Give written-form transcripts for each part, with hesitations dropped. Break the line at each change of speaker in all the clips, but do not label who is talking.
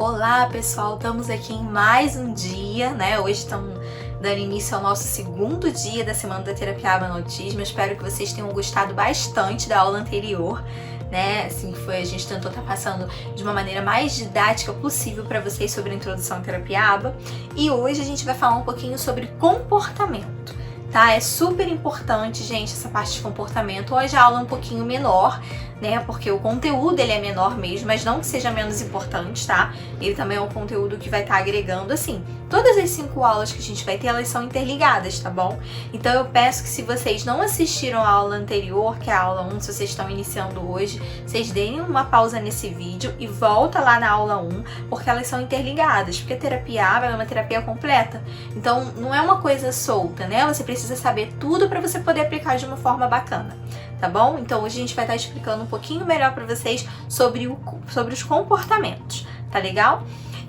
Olá pessoal, estamos aqui em mais um dia, né? Hoje estamos dando início ao nosso segundo dia da Semana da Terapia ABA no Autismo. Eu espero que vocês tenham gostado bastante da aula anterior, né? Assim, a gente tentou estar passando de uma maneira mais didática possível para vocês sobre a introdução à terapia ABA. E hoje a gente vai falar um pouquinho sobre comportamento, tá? É super importante, gente, essa parte de comportamento. Hoje a aula é um pouquinho menor, né? Porque o conteúdo ele é menor mesmo, mas não que seja menos importante, tá? Ele também é um conteúdo que vai estar agregando, assim, todas as 5 aulas que a gente vai ter, elas são interligadas, tá bom? Então eu peço que se vocês não assistiram a aula anterior, que é a aula 1, se vocês estão iniciando hoje, vocês deem uma pausa nesse vídeo e volta lá na aula 1, porque elas são interligadas, porque a terapia ABA é uma terapia completa. Então não é uma coisa solta, né? Você precisa saber tudo para você poder aplicar de uma forma bacana. Tá bom? Então hoje a gente vai estar explicando um pouquinho melhor para vocês sobre os comportamentos, tá legal?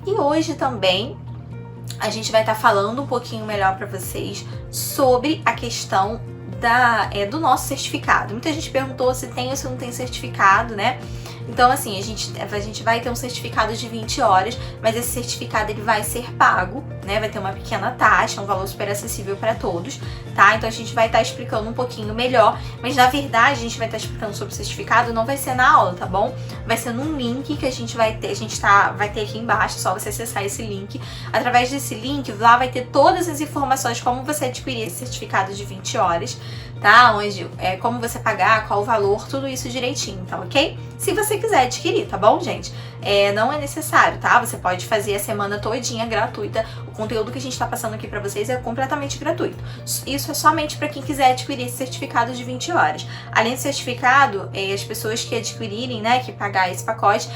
E hoje também a gente vai estar falando um pouquinho melhor para vocês sobre a questão do nosso certificado. Muita gente perguntou se tem ou se não tem certificado, né? Então, assim, a gente vai ter um certificado de 20 horas, mas esse certificado ele vai ser pago, né? Vai ter uma pequena taxa, um valor super acessível para todos, tá? Então a gente vai estar explicando um pouquinho melhor, mas na verdade a gente vai estar explicando sobre o certificado, não vai ser na aula, tá bom? Vai ser num link que a gente vai ter, vai ter aqui embaixo, só você acessar esse link. Através desse link, lá vai ter todas as informações como você adquirir esse certificado de 20 horas, tá? Onde como você pagar, qual o valor, tudo isso direitinho, tá ok? Se você quiser adquirir, tá bom, gente? Não é necessário, tá? Você pode fazer a semana todinha gratuita. O conteúdo que a gente tá passando aqui pra vocês é completamente gratuito. Isso é somente para quem quiser adquirir esse certificado de 20 horas. Além do certificado, as pessoas que adquirirem, né, que pagar esse pacote,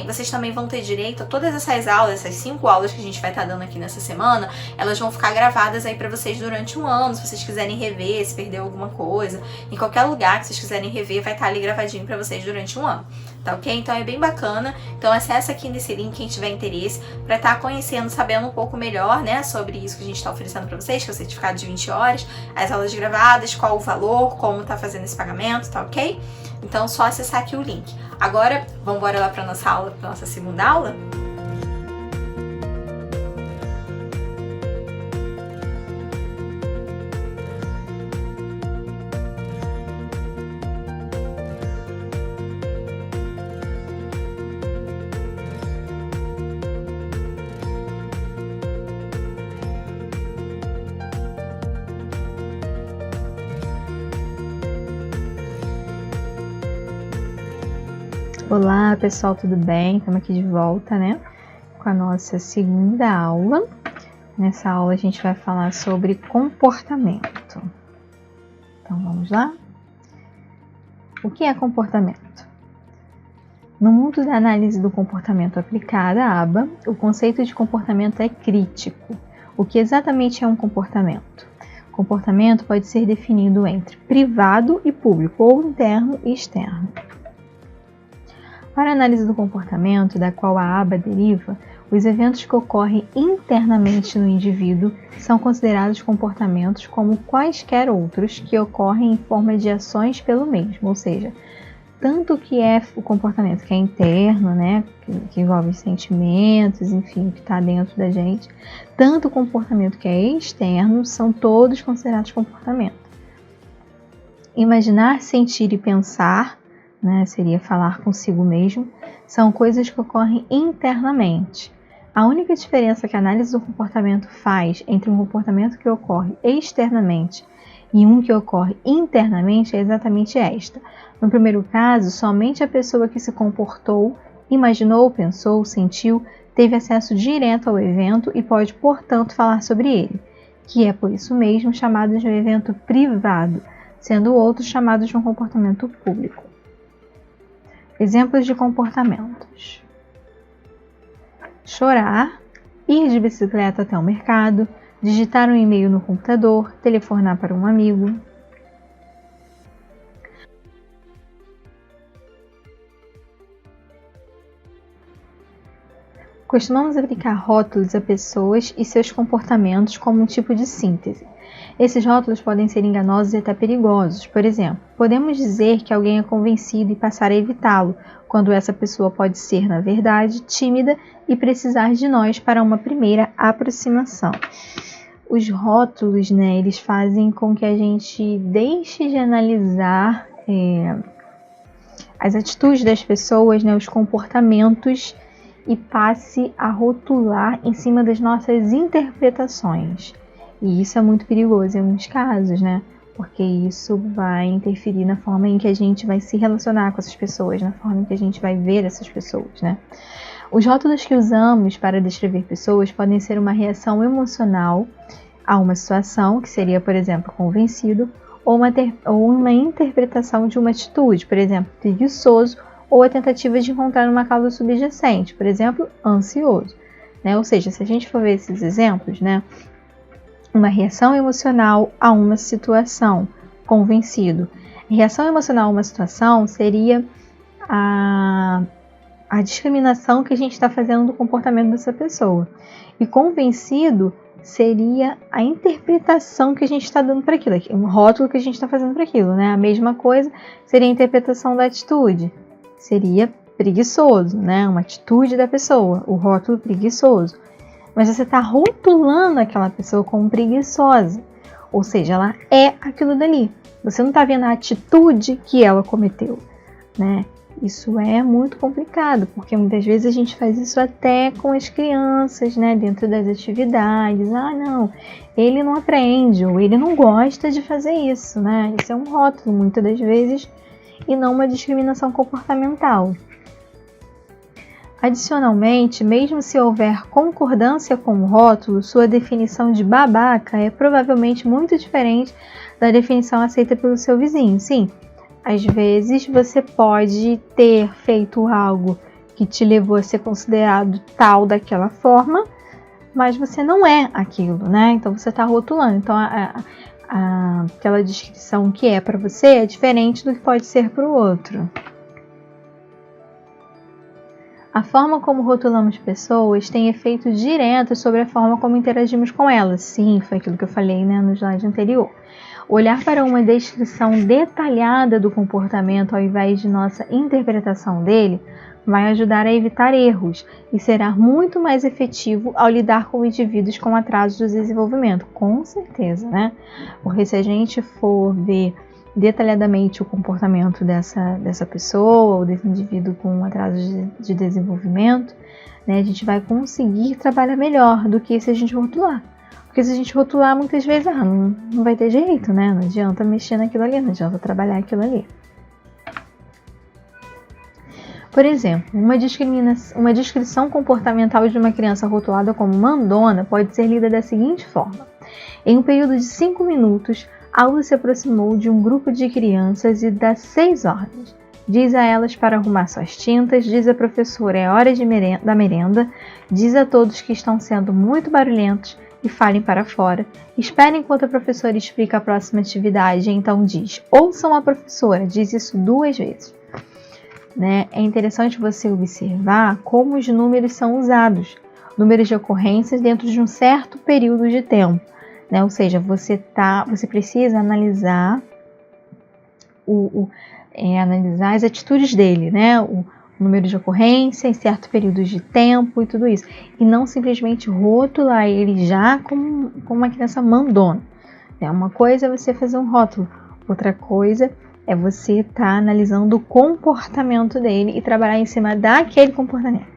vocês também vão ter direito a todas essas aulas, essas 5 aulas que a gente vai estar dando aqui nessa semana, elas vão ficar gravadas aí pra vocês durante um ano, se vocês quiserem rever, se perdeu alguma coisa, em qualquer lugar que vocês quiserem rever, vai estar ali gravadinho pra vocês durante um ano, tá ok? Então é bem bacana. Então acessa aqui nesse link quem tiver interesse para estar conhecendo, sabendo um pouco melhor, né, sobre isso que a gente está oferecendo para vocês, que é o certificado de 20 horas, as aulas gravadas, qual o valor, como tá fazendo esse pagamento, tá ok? Então só acessar aqui o link. Agora, vamos embora lá para nossa aula, para nossa segunda aula?
Olá pessoal, tudo bem? Estamos aqui de volta, né? Com a nossa segunda aula. Nessa aula a gente vai falar sobre comportamento. Então vamos lá? O que é comportamento? No mundo da análise do comportamento aplicada à ABA, o conceito de comportamento é crítico. O que exatamente é um comportamento? O comportamento pode ser definido entre privado e público, ou interno e externo. Para a análise do comportamento, da qual a ABA deriva, os eventos que ocorrem internamente no indivíduo são considerados comportamentos como quaisquer outros que ocorrem em forma de ações pelo mesmo, ou seja, tanto que é o comportamento que é interno, né, que envolve os sentimentos, enfim, que está dentro da gente, tanto o comportamento que é externo, são todos considerados comportamento. Imaginar, sentir e pensar, né, seria falar consigo mesmo, são coisas que ocorrem internamente. A única diferença que a análise do comportamento faz entre um comportamento que ocorre externamente e um que ocorre internamente é exatamente esta. No primeiro caso, somente a pessoa que se comportou, imaginou, pensou, sentiu, teve acesso direto ao evento e pode, portanto, falar sobre ele, que é por isso mesmo chamado de um evento privado, sendo outros chamados de um comportamento público. Exemplos de comportamentos: chorar, ir de bicicleta até o mercado, digitar um e-mail no computador, telefonar para um amigo. Costumamos aplicar rótulos a pessoas e seus comportamentos como um tipo de síntese. Esses rótulos podem ser enganosos e até perigosos. Por exemplo, podemos dizer que alguém é convencido e passar a evitá-lo, quando essa pessoa pode ser, na verdade, tímida e precisar de nós para uma primeira aproximação. Os rótulos, né, eles fazem com que a gente deixe de analisar as atitudes das pessoas, né, os comportamentos, e passe a rotular em cima das nossas interpretações. E isso é muito perigoso em alguns casos, né? Porque isso vai interferir na forma em que a gente vai se relacionar com essas pessoas, na forma em que a gente vai ver essas pessoas, né? Os rótulos que usamos para descrever pessoas podem ser uma reação emocional a uma situação, que seria, por exemplo, convencido, ou uma interpretação de uma atitude, por exemplo, preguiçoso, ou a tentativa de encontrar uma causa subjacente, por exemplo, ansioso, né? Ou seja, se a gente for ver esses exemplos, né? Uma reação emocional a uma situação, convencido. Reação emocional a uma situação seria a discriminação que a gente está fazendo do comportamento dessa pessoa. E convencido seria a interpretação que a gente está dando para aquilo, um rótulo que a gente está fazendo para aquilo, né? A mesma coisa seria a interpretação da atitude. Seria preguiçoso, né? Uma atitude da pessoa, o rótulo preguiçoso. Mas você está rotulando aquela pessoa como preguiçosa, ou seja, ela é aquilo dali. Você não está vendo a atitude que ela cometeu, né? Isso é muito complicado, porque muitas vezes a gente faz isso até com as crianças, né? Dentro das atividades. Ah, não, ele não aprende, ou ele não gosta de fazer isso, né? Isso é um rótulo, muitas das vezes, e não uma discriminação comportamental. Adicionalmente, mesmo se houver concordância com o rótulo, sua definição de babaca é provavelmente muito diferente da definição aceita pelo seu vizinho. Sim, às vezes você pode ter feito algo que te levou a ser considerado tal daquela forma, mas você não é aquilo, né? Então você está rotulando. Então aquela descrição que é para você é diferente do que pode ser para o outro. A forma como rotulamos pessoas tem efeito direto sobre a forma como interagimos com elas. Sim, foi aquilo que eu falei, né, no slide anterior. Olhar para uma descrição detalhada do comportamento ao invés de nossa interpretação dele vai ajudar a evitar erros e será muito mais efetivo ao lidar com indivíduos com atrasos do desenvolvimento. Com certeza, né? Porque se a gente for ver detalhadamente o comportamento dessa pessoa ou desse indivíduo com atraso de desenvolvimento, né, a gente vai conseguir trabalhar melhor do que se a gente rotular. Porque se a gente rotular, muitas vezes não vai ter jeito, né? Não adianta mexer naquilo ali, não adianta trabalhar aquilo ali. Por exemplo, uma descrição comportamental de uma criança rotulada como mandona pode ser lida da seguinte forma. Em um período de 5 minutos, Aula se aproximou de um grupo de crianças e dá 6 ordens. Diz a elas para arrumar suas tintas, diz a professora é hora da merenda, diz a todos que estão sendo muito barulhentos e falem para fora. Espere enquanto a professora explica a próxima atividade, então diz, ouçam a professora, diz isso 2 vezes. Né? É interessante você observar como os números são usados, números de ocorrências dentro de um certo período de tempo. Né? Ou seja, você precisa analisar analisar as atitudes dele, né? O número de ocorrência em certo período de tempo e tudo isso. E não simplesmente rotular ele já como uma criança mandona. Uma coisa é você fazer um rótulo, outra coisa é você estar analisando o comportamento dele e trabalhar em cima daquele comportamento.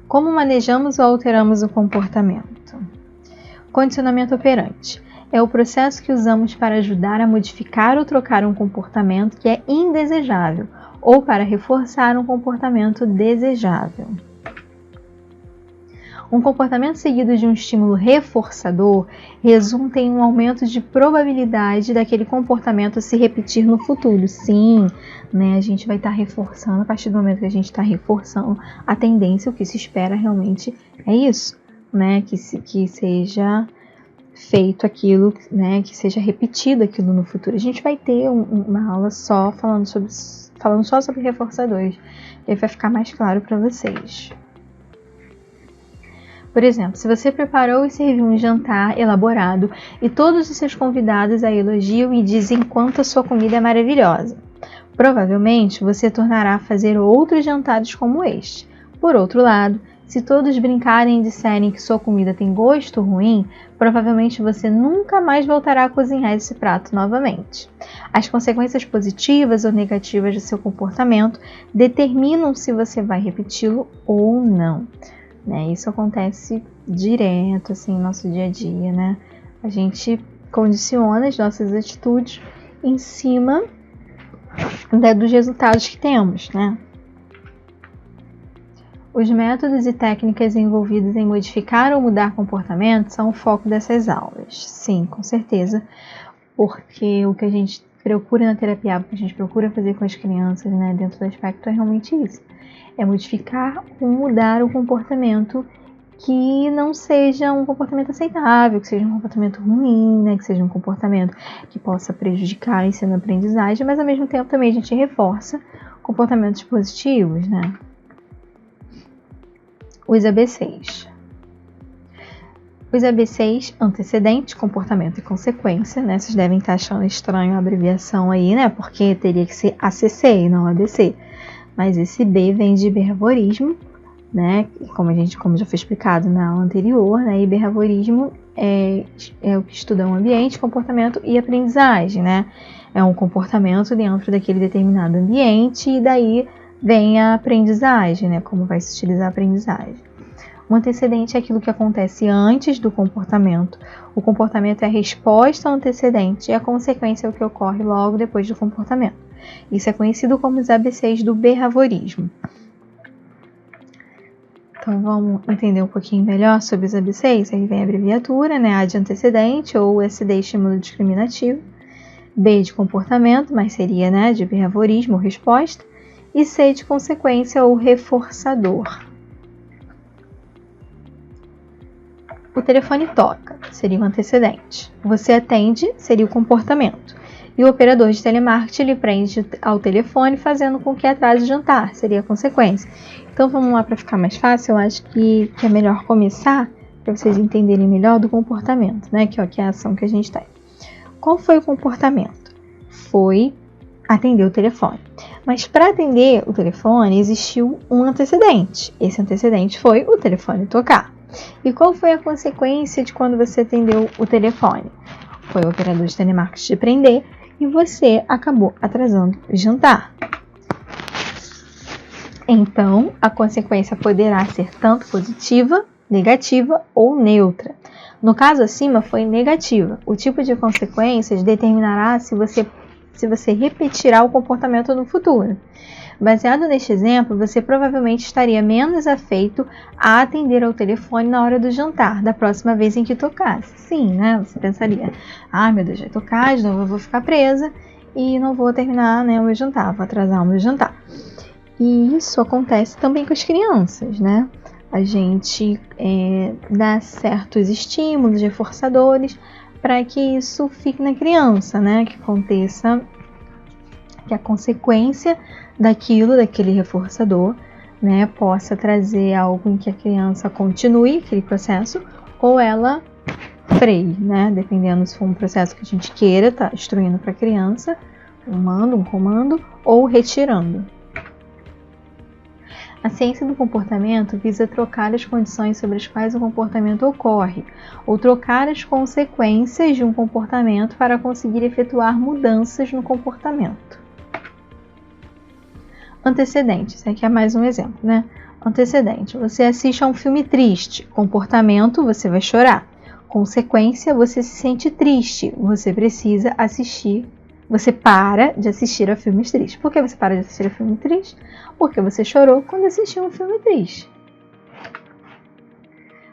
Como manejamos ou alteramos o comportamento? Condicionamento operante. É o processo que usamos para ajudar a modificar ou trocar um comportamento que é indesejável ou para reforçar um comportamento desejável. Um comportamento seguido de um estímulo reforçador resulta em um aumento de probabilidade daquele comportamento se repetir no futuro. Sim, né, a gente vai estar reforçando, a partir do momento que a gente está reforçando a tendência, o que se espera realmente é isso, né, que seja feito aquilo, né, que seja repetido aquilo no futuro. A gente vai ter uma aula só falando só sobre reforçadores, e aí vai ficar mais claro para vocês. Por exemplo, se você preparou e serviu um jantar elaborado e todos os seus convidados a elogiam e dizem quanto a sua comida é maravilhosa, provavelmente você tornará a fazer outros jantares como este. Por outro lado, se todos brincarem e disserem que sua comida tem gosto ruim, provavelmente você nunca mais voltará a cozinhar esse prato novamente. As consequências positivas ou negativas do seu comportamento determinam se você vai repeti-lo ou não. Isso acontece direto assim, no nosso dia a dia, né? A gente condiciona as nossas atitudes em cima dos resultados que temos, né? Os métodos e técnicas envolvidos em modificar ou mudar comportamento são o foco dessas aulas. Sim, com certeza, porque o que a gente procura na terapia, o que a gente procura fazer com as crianças, né, dentro do aspecto é realmente isso. É modificar ou mudar o comportamento que não seja um comportamento aceitável, que seja um comportamento ruim, né, que seja um comportamento que possa prejudicar a ensino-aprendizagem, mas ao mesmo tempo também a gente reforça comportamentos positivos, né? Os ABCs. Os ABCs, antecedente, comportamento e consequência, né? Vocês devem estar achando estranho a abreviação aí, né? Porque teria que ser ACC e não ABC. Mas esse B vem de behaviorismo, né? Como já foi explicado na aula anterior, né? E behaviorismo é o que estuda o ambiente, comportamento e aprendizagem, né? É um comportamento dentro daquele determinado ambiente e daí vem a aprendizagem, né? Como vai se utilizar a aprendizagem. O antecedente é aquilo que acontece antes do comportamento. O comportamento é a resposta ao antecedente e a consequência é o que ocorre logo depois do comportamento. Isso é conhecido como os ABCs do behaviorismo. Então vamos entender um pouquinho melhor sobre os ABCs. Aí vem a abreviatura, né? A de antecedente ou SD estímulo discriminativo. B de comportamento, mas seria, né, de behaviorismo ou resposta. E C de consequência ou reforçador. O telefone toca, seria o antecedente. Você atende, seria o comportamento. E o operador de telemarketing lhe prende ao telefone, fazendo com que atrase o jantar, seria a consequência. Então vamos lá para ficar mais fácil, eu acho que é melhor começar, para vocês entenderem melhor do comportamento, né? Que é a ação que a gente tem. Qual foi o comportamento? Foi atender o telefone. Mas para atender o telefone existiu um antecedente. Esse antecedente foi o telefone tocar. E qual foi a consequência de quando você atendeu o telefone? Foi o operador de telemarketing te prender e você acabou atrasando o jantar. Então, a consequência poderá ser tanto positiva, negativa ou neutra. No caso acima, foi negativa. O tipo de consequências determinará se você repetirá o comportamento no futuro. Baseado neste exemplo, você provavelmente estaria menos afeito a atender ao telefone na hora do jantar, da próxima vez em que tocasse. Sim, né? Você pensaria, meu Deus, vai tocar, de novo eu vou ficar presa e não vou terminar, né, o meu jantar, vou atrasar o meu jantar. E isso acontece também com as crianças, né? A gente dá certos estímulos, reforçadores, para que isso fique na criança, né? Que aconteça, que a consequência daquele reforçador, né, possa trazer algo em que a criança continue aquele processo ou ela freie, né? Dependendo se for um processo que a gente queira, tá instruindo para a criança, um comando, ou retirando. A ciência do comportamento visa trocar as condições sobre as quais o comportamento ocorre, ou trocar as consequências de um comportamento para conseguir efetuar mudanças no comportamento. Antecedente, esse aqui é mais um exemplo, né? Antecedente, você assiste a um filme triste. Comportamento, você vai chorar. Consequência, você se sente triste. Você precisa assistir. Você para de assistir a filmes tristes. Por que você para de assistir a filme triste? Porque você chorou quando assistiu um filme triste.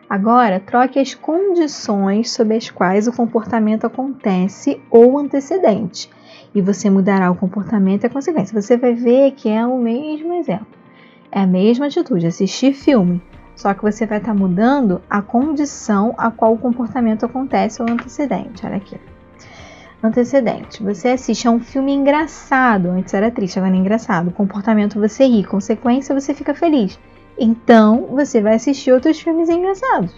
Agora, troque as condições sob as quais o comportamento acontece ou antecedente. E você mudará o comportamento e a consequência. Você vai ver que é o mesmo exemplo. É a mesma atitude, assistir filme. Só que você vai estar mudando a condição a qual o comportamento acontece ou antecedente. Olha aqui. Antecedente. Você assiste a um filme engraçado. Antes era triste, agora é engraçado. Comportamento, você ri. Consequência, você fica feliz. Então, você vai assistir outros filmes engraçados.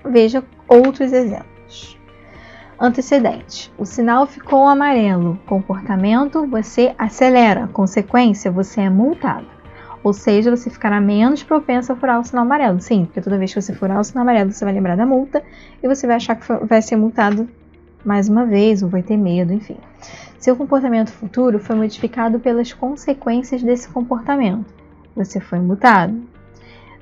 Veja outros exemplos. Antecedente. O sinal ficou amarelo. Comportamento, você acelera. Consequência, você é multado. Ou seja, você ficará menos propenso a furar o sinal amarelo. Sim, porque toda vez que você furar o sinal amarelo, você vai lembrar da multa e você vai achar que vai ser multado mais uma vez, ou vai ter medo, enfim. Seu comportamento futuro foi modificado pelas consequências desse comportamento. Você foi multado.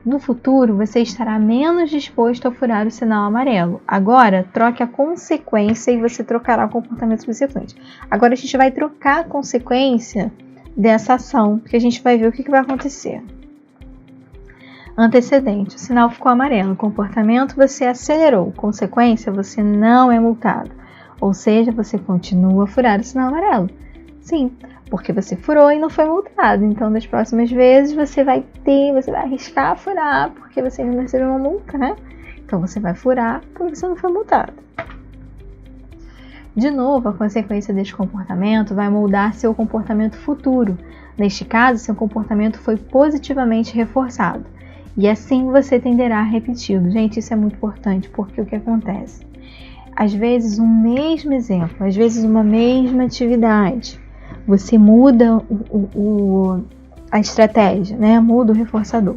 No futuro, você estará menos disposto a furar o sinal amarelo. Agora, troque a consequência e você trocará o comportamento subsequente. Agora, a gente vai trocar a consequência dessa ação, porque a gente vai ver o que vai acontecer. Antecedente, o sinal ficou amarelo. Comportamento, você acelerou. Consequência, você não é multado. Ou seja, você continua a furar o sinal amarelo. Sim, porque você furou e não foi multado. Então, das próximas vezes, você vai arriscar furar, porque você ainda não recebeu uma multa, né? Então, você vai furar porque você não foi multado. De novo, a consequência deste comportamento vai moldar seu comportamento futuro. Neste caso, seu comportamento foi positivamente reforçado. E assim você tenderá a repeti-lo. Gente, isso é muito importante, porque o que acontece? Às vezes, um mesmo exemplo, às vezes uma mesma atividade, você muda a estratégia, né? Muda o reforçador.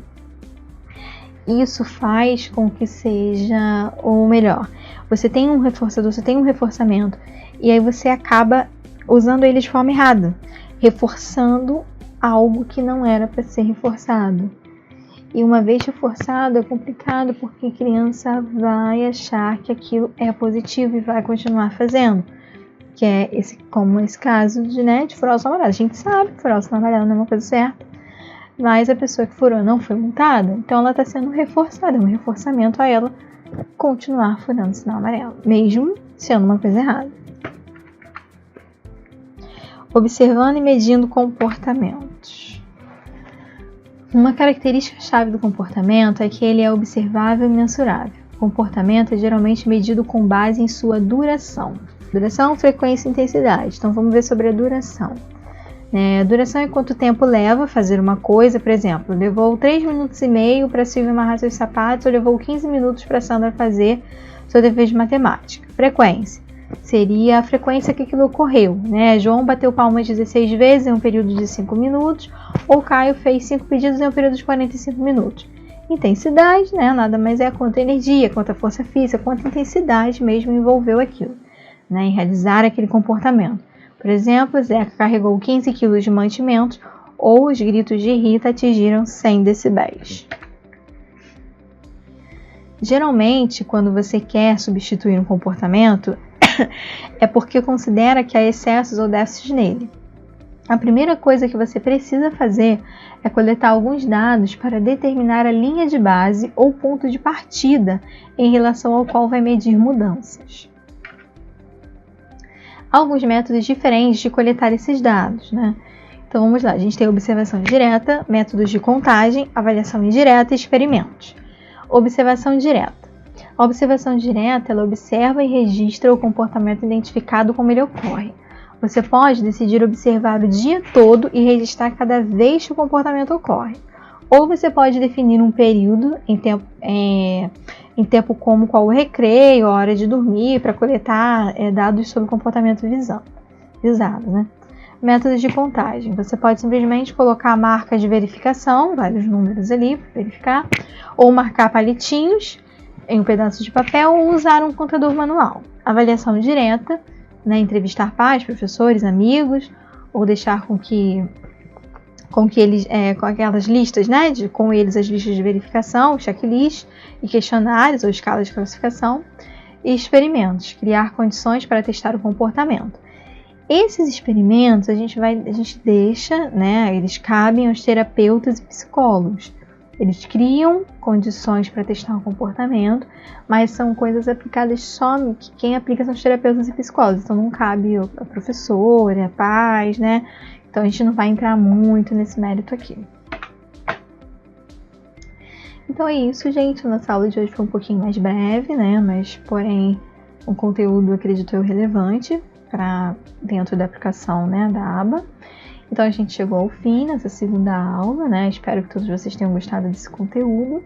Isso faz com que seja, ou melhor, você tem um reforçador, você tem um reforçamento, e aí você acaba usando ele de forma errada, reforçando algo que não era para ser reforçado. E uma vez reforçado é complicado porque a criança vai achar que aquilo é positivo e vai continuar fazendo. Que é como esse caso de furar o sinal amarelo. A gente sabe que furar o sinal amarelo não é uma coisa certa, mas a pessoa que furou não foi multada, então ela está sendo reforçada, é um reforçamento a ela continuar furando o sinal amarelo, mesmo sendo uma coisa errada. Observando e medindo comportamentos. Uma característica-chave do comportamento é que ele é observável e mensurável. O comportamento é geralmente medido com base em sua duração. Duração, frequência e intensidade. Então, vamos ver sobre a duração. Duração é quanto tempo leva fazer uma coisa. Por exemplo, levou 3 minutos e meio para Silvia amarrar seus sapatos ou levou 15 minutos para Sandra fazer seu dever de matemática. Frequência. Seria a frequência que aquilo ocorreu. João bateu palmas 16 vezes em um período de 5 minutos, ou Caio fez 5 pedidos em um período de 45 minutos. Intensidade, nada mais é quanta energia, quanta força física, quanta intensidade mesmo envolveu aquilo, em realizar aquele comportamento. Por exemplo, Zeca carregou 15 kg de mantimentos, ou os gritos de Rita atingiram 100 decibéis. Geralmente, quando você quer substituir um comportamento, é porque considera que há excessos ou déficits nele. A primeira coisa que você precisa fazer é coletar alguns dados para determinar a linha de base ou ponto de partida em relação ao qual vai medir mudanças. Há alguns métodos diferentes de coletar esses dados, Então vamos lá, a gente tem observação direta, métodos de contagem, avaliação indireta e experimentos. Observação direta. A observação direta, ela observa e registra o comportamento identificado como ele ocorre. Você pode decidir observar o dia todo e registrar cada vez que o comportamento ocorre. Ou você pode definir um período em tempo como qual o recreio, a hora de dormir, para coletar dados sobre o comportamento visado. Métodos de contagem. Você pode simplesmente colocar marcas de verificação, vários números ali para verificar, ou marcar palitinhos em um pedaço de papel ou usar um contador manual. Avaliação direta, entrevistar pais, professores, amigos, ou deixar com que eles, com aquelas listas, com eles as listas de verificação, checklist e questionários ou escalas de classificação. E experimentos, criar condições para testar o comportamento. Esses experimentos a gente deixa, eles cabem aos terapeutas e psicólogos. Eles criam condições para testar o comportamento, mas são coisas aplicadas só que quem aplica são os terapeutas e psicólogos. Então não cabe a professora, a pais, Então a gente não vai entrar muito nesse mérito aqui. Então é isso, gente. Nossa aula de hoje foi um pouquinho mais breve, mas porém um conteúdo, acredito eu, relevante para dentro da aplicação, da aba. Então a gente chegou ao fim nessa segunda aula, né? Espero que todos vocês tenham gostado desse conteúdo.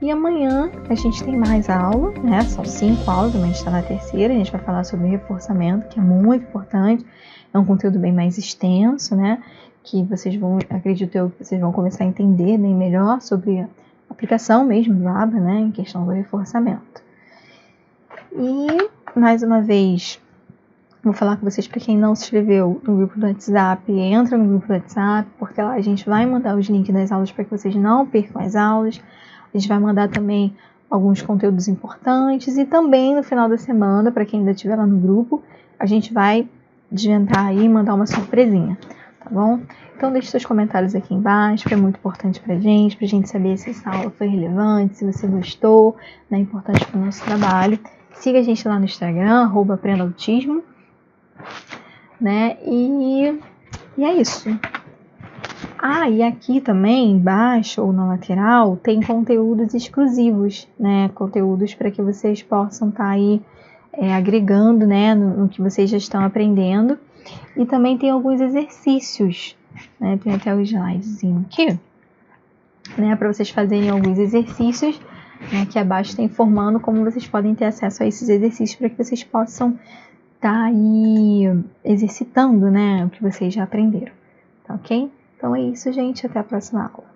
E amanhã a gente tem mais aula, né? São 5 aulas, a gente está na terceira, a gente vai falar sobre reforçamento, que é muito importante. É um conteúdo bem mais extenso, né? Que vocês vão, acredito eu, que vocês vão começar a entender bem melhor sobre a aplicação mesmo do ABA, né? Em questão do reforçamento. E, mais uma vez, vou falar com vocês, para quem não se inscreveu no grupo do WhatsApp, entra no grupo do WhatsApp, porque lá a gente vai mandar os links das aulas para que vocês não percam as aulas. A gente vai mandar também alguns conteúdos importantes e também no final da semana, para quem ainda estiver lá no grupo, a gente vai desvendar aí e mandar uma surpresinha, tá bom? Então deixe seus comentários aqui embaixo, que é muito importante pra gente saber se essa aula foi relevante, se você gostou, né? É importante para o nosso trabalho. Siga a gente lá no Instagram, @aprendaautismo, né? E é isso. E aqui também, embaixo ou na lateral, tem conteúdos exclusivos, né? Conteúdos para que vocês possam estar aí agregando, né? No que vocês já estão aprendendo. E também tem alguns exercícios, né? Tem até o slidezinho aqui, né? Para vocês fazerem alguns exercícios, né? Aqui abaixo está informando como vocês podem ter acesso a esses exercícios para que vocês possam estar aí exercitando, né? O que vocês já aprenderam, tá ok? Então é isso, gente. Até a próxima aula.